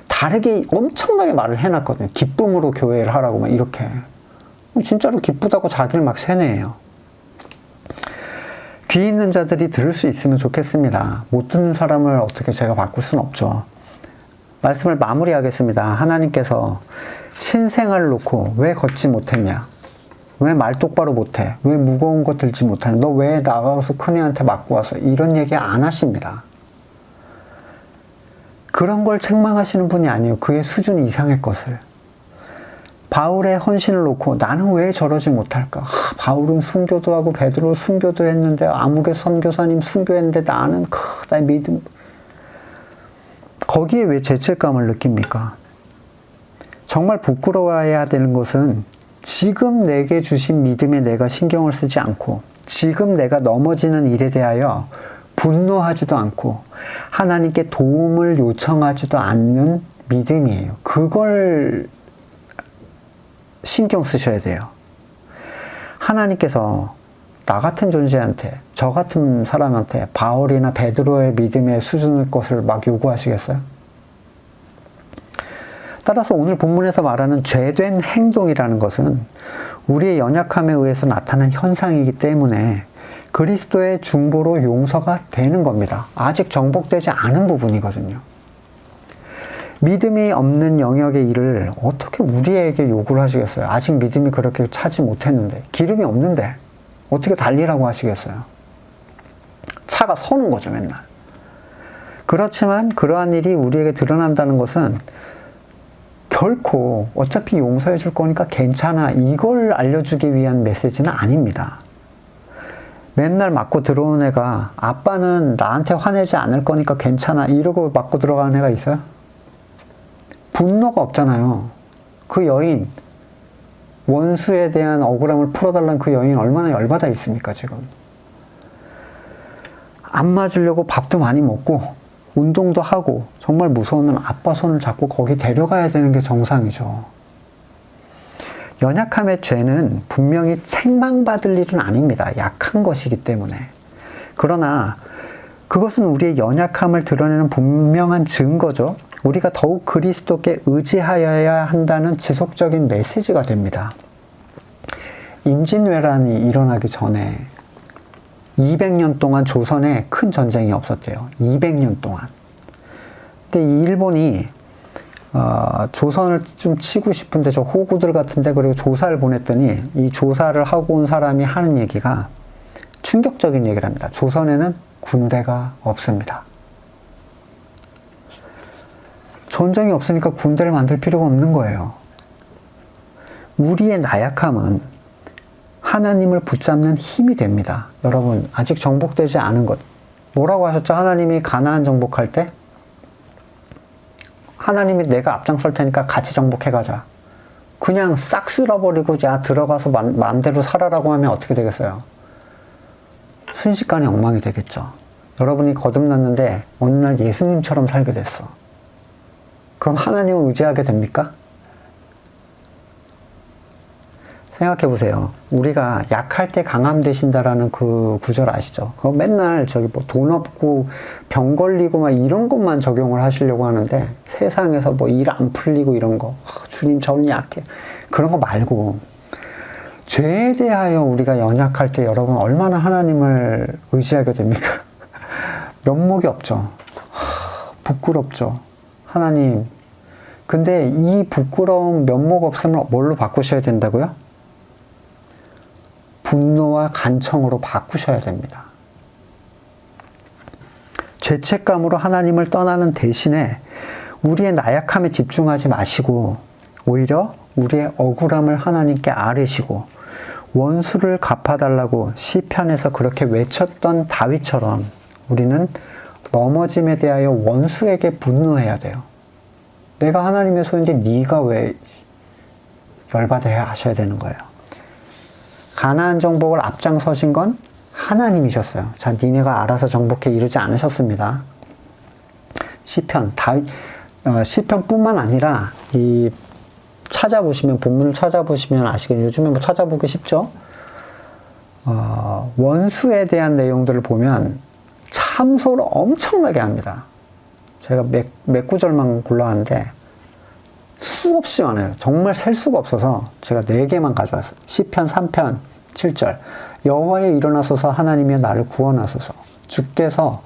다르게 엄청나게 말을 해놨거든요. 기쁨으로 교회를 하라고 막 이렇게. 진짜로 기쁘다고 자기를 막 세뇌해요. 귀 있는 자들이 들을 수 있으면 좋겠습니다. 못 듣는 사람을 어떻게 제가 바꿀 수는 없죠. 말씀을 마무리하겠습니다. 하나님께서 신생아를 놓고 왜 걷지 못했냐? 왜 말 똑바로 못해? 왜 무거운 거 들지 못하냐? 너 왜 나가서 큰애한테 맞고 왔어? 이런 얘기 안 하십니다. 그런 걸 책망하시는 분이 아니에요. 그의 수준 이상의 것을. 바울의 헌신을 놓고 나는 왜 저러지 못할까? 바울은 순교도 하고 베드로 순교도 했는데 아무개 선교사님 순교했는데 나는 나의 믿음. 거기에 왜 죄책감을 느낍니까? 정말 부끄러워해야 되는 것은 지금 내게 주신 믿음에 내가 신경을 쓰지 않고 지금 내가 넘어지는 일에 대하여 분노하지도 않고 하나님께 도움을 요청하지도 않는 믿음이에요. 그걸 신경 쓰셔야 돼요. 하나님께서 나 같은 존재한테, 저 같은 사람한테 바울이나 베드로의 믿음의 수준의 것을 막 요구하시겠어요? 따라서 오늘 본문에서 말하는 죄된 행동이라는 것은 우리의 연약함에 의해서 나타난 현상이기 때문에 그리스도의 중보로 용서가 되는 겁니다. 아직 정복되지 않은 부분이거든요. 믿음이 없는 영역의 일을 어떻게 우리에게 요구를 하시겠어요? 아직 믿음이 그렇게 차지 못했는데, 기름이 없는데 어떻게 달리라고 하시겠어요? 차가 서는 거죠, 맨날. 그렇지만 그러한 일이 우리에게 드러난다는 것은 결코 어차피 용서해 줄 거니까 괜찮아, 이걸 알려주기 위한 메시지는 아닙니다. 맨날 맞고 들어온 애가 아빠는 나한테 화내지 않을 거니까 괜찮아 이러고 맞고 들어가는 애가 있어요? 분노가 없잖아요. 그 여인, 원수에 대한 억울함을 풀어달라는 그 여인 얼마나 열받아 있습니까, 지금. 안 맞으려고 밥도 많이 먹고 운동도 하고 정말 무서우면 아빠 손을 잡고 거기 데려가야 되는 게 정상이죠. 연약함의 죄는 분명히 책망받을 일은 아닙니다. 약한 것이기 때문에. 그러나 그것은 우리의 연약함을 드러내는 분명한 증거죠. 우리가 더욱 그리스도께 의지하여야 한다는 지속적인 메시지가 됩니다. 임진왜란이 일어나기 전에 200년 동안 조선에 큰 전쟁이 없었대요. 200년 동안. 근데 이 일본이 조선을 좀 치고 싶은데 저 호구들 같은데, 그리고 조사를 보냈더니 이 조사를 하고 온 사람이 하는 얘기가 충격적인 얘기를 합니다. 조선에는 군대가 없습니다. 전쟁이 없으니까 군대를 만들 필요가 없는 거예요. 우리의 나약함은 하나님을 붙잡는 힘이 됩니다. 여러분, 아직 정복되지 않은 것. 뭐라고 하셨죠? 하나님이 가나안 정복할 때? 하나님이 내가 앞장설 테니까 같이 정복해가자. 그냥 싹 쓸어버리고 야 들어가서 마음대로 살아라고 하면 어떻게 되겠어요? 순식간에 엉망이 되겠죠. 여러분이 거듭났는데 어느 날 예수님처럼 살게 됐어. 그럼 하나님을 의지하게 됩니까? 생각해 보세요. 우리가 약할 때 강함 되신다라는 그 구절 아시죠? 그거 맨날 저기 뭐 돈 없고 병 걸리고 막 이런 것만 적용을 하시려고 하는데, 세상에서 뭐 일 안 풀리고 이런 거, 주님 저는 약해, 그런 거 말고 죄에 대하여 우리가 연약할 때 여러분 얼마나 하나님을 의지하게 됩니까? 면목이 없죠. 부끄럽죠. 하나님. 근데 이 부끄러움, 면목 없음을 뭘로 바꾸셔야 된다고요? 분노와 간청으로 바꾸셔야 됩니다. 죄책감으로 하나님을 떠나는 대신에 우리의 나약함에 집중하지 마시고 오히려 우리의 억울함을 하나님께 아뢰시고 원수를 갚아달라고 시편에서 그렇게 외쳤던 다윗처럼 우리는 넘어짐에 대하여 원수에게 분노해야 돼요. 내가 하나님의 소유인데 네가 왜 열받아야 하셔야 되는 거예요. 가나안 정복을 앞장서신 건 하나님이셨어요. 자, 니네가 알아서 정복해 이르지 않으셨습니다. 시편, 시편뿐만 아니라 이 찾아보시면, 본문을 찾아보시면 아시겠죠. 요즘에 뭐 찾아보기 쉽죠. 원수에 대한 내용들을 보면 참소를 엄청나게 합니다. 제가 몇 구절만 골라왔는데 수없이 많아요. 정말 셀 수가 없어서 제가 4개만 가져왔어요. 시편 3편 7절. 여호와여 일어나소서, 하나님이여 나를 구원하소서. 주께서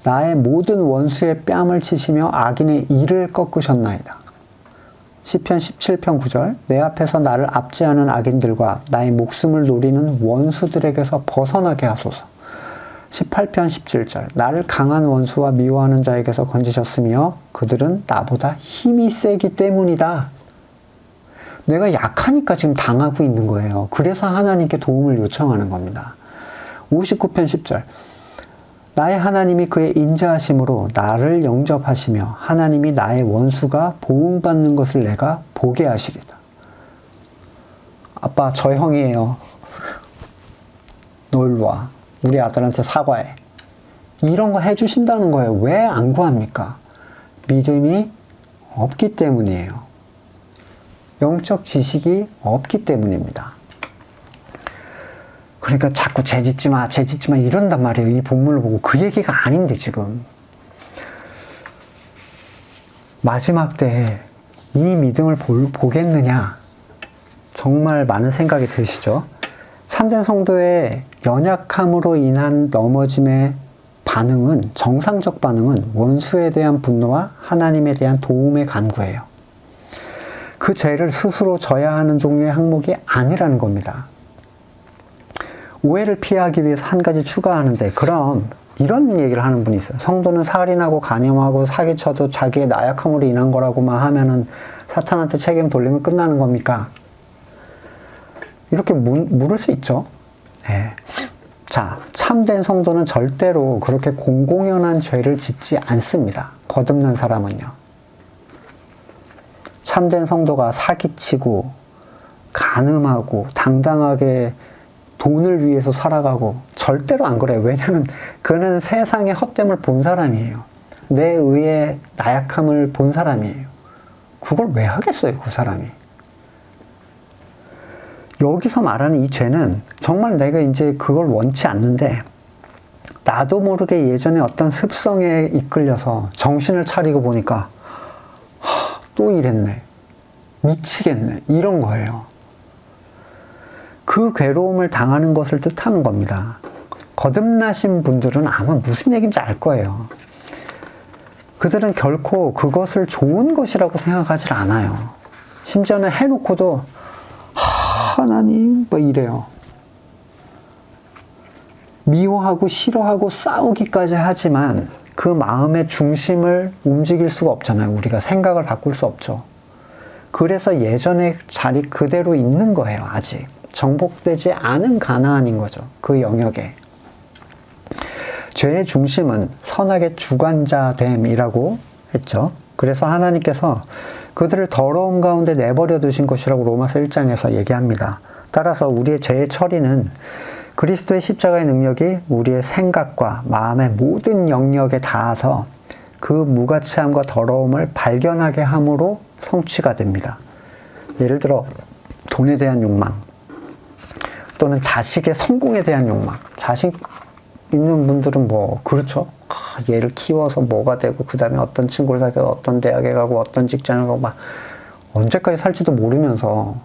나의 모든 원수의 뺨을 치시며 악인의 이를 꺾으셨나이다. 시편 17편 9절. 내 앞에서 나를 압제하는 악인들과 나의 목숨을 노리는 원수들에게서 벗어나게 하소서. 18편 17절 나를 강한 원수와 미워하는 자에게서 건지셨으며 그들은 나보다 힘이 세기 때문이다. 내가 약하니까 지금 당하고 있는 거예요. 그래서 하나님께 도움을 요청하는 겁니다. 59편 10절 나의 하나님이 그의 인자하심으로 나를 영접하시며 하나님이 나의 원수가 보응받는 것을 내가 보게 하시리다. 아빠 저 형이에요. 너 일로 와. 우리 아들한테 사과해. 이런 거 해주신다는 거예요. 왜 안 구합니까? 믿음이 없기 때문이에요. 영적 지식이 없기 때문입니다. 그러니까 자꾸 죄 짓지 마 이런단 말이에요. 이 본문을 보고 그 얘기가 아닌데 지금. 마지막 때에 이 믿음을 보겠느냐? 정말 많은 생각이 드시죠? 참된 성도의 연약함으로 인한 넘어짐의 반응은, 정상적 반응은 원수에 대한 분노와 하나님에 대한 도움의 간구예요. 그 죄를 스스로 져야 하는 종류의 항목이 아니라는 겁니다. 오해를 피하기 위해서 한 가지 추가하는데, 그럼 이런 얘기를 하는 분이 있어요. 성도는 살인하고 간음하고 사기쳐도 자기의 나약함으로 인한 거라고만 하면은 사탄한테 책임 돌리면 끝나는 겁니까? 이렇게 물을 수 있죠. 네. 자, 참된 성도는 절대로 그렇게 공공연한 죄를 짓지 않습니다. 거듭난 사람은요. 참된 성도가 사기치고 간음하고 당당하게 돈을 위해서 살아가고 절대로 안 그래요. 왜냐하면 그는 세상의 헛됨을 본 사람이에요. 내 의의 나약함을 본 사람이에요. 그걸 왜 하겠어요, 그 사람이. 여기서 말하는 이 죄는 정말 내가 이제 그걸 원치 않는데 나도 모르게 예전에 어떤 습성에 이끌려서 정신을 차리고 보니까 또 이랬네. 미치겠네. 이런 거예요. 그 괴로움을 당하는 것을 뜻하는 겁니다. 거듭나신 분들은 아마 무슨 얘기인지 알 거예요. 그들은 결코 그것을 좋은 것이라고 생각하지 않아요. 심지어는 해놓고도 하나님 뭐 이래요. 미워하고 싫어하고 싸우기까지 하지만 그 마음의 중심을 움직일 수가 없잖아요. 우리가 생각을 바꿀 수 없죠. 그래서 예전의 자리 그대로 있는 거예요. 아직 정복되지 않은 가나안인 거죠. 그 영역에. 죄의 중심은 선악의 주관자됨이라고 했죠. 그래서 하나님께서 그들을 더러움 가운데 내버려 두신 것이라고 로마서 1장에서 얘기합니다. 따라서 우리의 죄의 처리는 그리스도의 십자가의 능력이 우리의 생각과 마음의 모든 영역에 닿아서 그 무가치함과 더러움을 발견하게 함으로 성취가 됩니다. 예를 들어 돈에 대한 욕망 또는 자식의 성공에 대한 욕망. 자식 있는 분들은 뭐 그렇죠. 얘를 키워서 뭐가 되고 그 다음에 어떤 친구를 사귀어서 어떤 대학에 가고 어떤 직장을 가고 막 언제까지 살지도 모르면서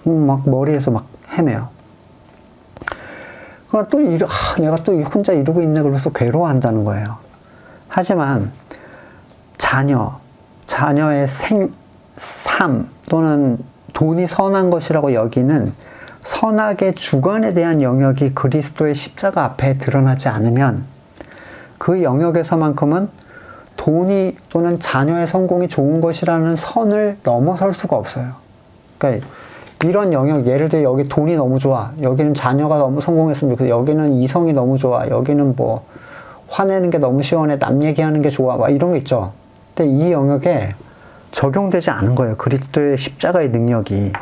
막 머리에서 막 헤매요. 그러나 또 내가 또 혼자 이러고 있네 그러면서 괴로워한다는 거예요. 하지만 자녀의 삶 또는 돈이 선한 것이라고 여기는 선악의 주관에 대한 영역이 그리스도의 십자가 앞에 드러나지 않으면 그 영역에서만큼은 돈이 또는 자녀의 성공이 좋은 것이라는 선을 넘어설 수가 없어요. 그러니까 이런 영역, 예를 들어 여기 돈이 너무 좋아. 여기는 자녀가 너무 성공했으면 좋겠어. 여기는 이성이 너무 좋아. 여기는 뭐 화내는 게 너무 시원해. 남 얘기하는 게 좋아. 막 이런 게 있죠. 근데 이 영역에 적용되지 않은 거예요. 그리스도의 십자가의 능력이.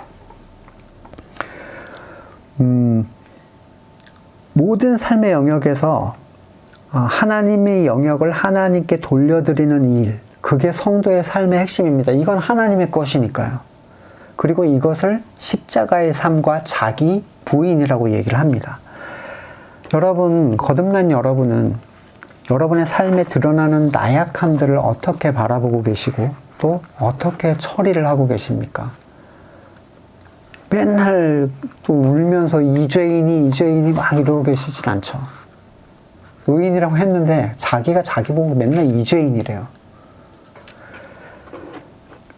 모든 삶의 영역에서 하나님의 영역을 하나님께 돌려드리는 일, 그게 성도의 삶의 핵심입니다. 이건 하나님의 것이니까요. 그리고 이것을 십자가의 삶과 자기 부인이라고 얘기를 합니다. 여러분, 거듭난 여러분은 여러분의 삶에 드러나는 나약함들을 어떻게 바라보고 계시고 또 어떻게 처리를 하고 계십니까? 맨날 또 울면서 이 죄인이 막 이러고 계시진 않죠. 의인이라고 했는데 자기가 자기 보고 맨날 이 죄인이래요.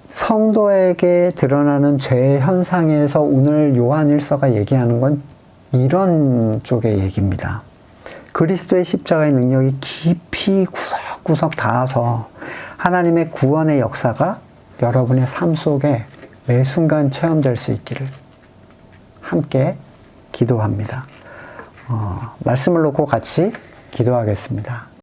성도에게 드러나는 죄의 현상에서 오늘 요한 1서가 얘기하는 건 이런 쪽의 얘기입니다. 그리스도의 십자가의 능력이 깊이 구석구석 닿아서 하나님의 구원의 역사가 여러분의 삶 속에 매 순간 체험될 수 있기를 함께 기도합니다. 말씀을 놓고 같이 기도하겠습니다.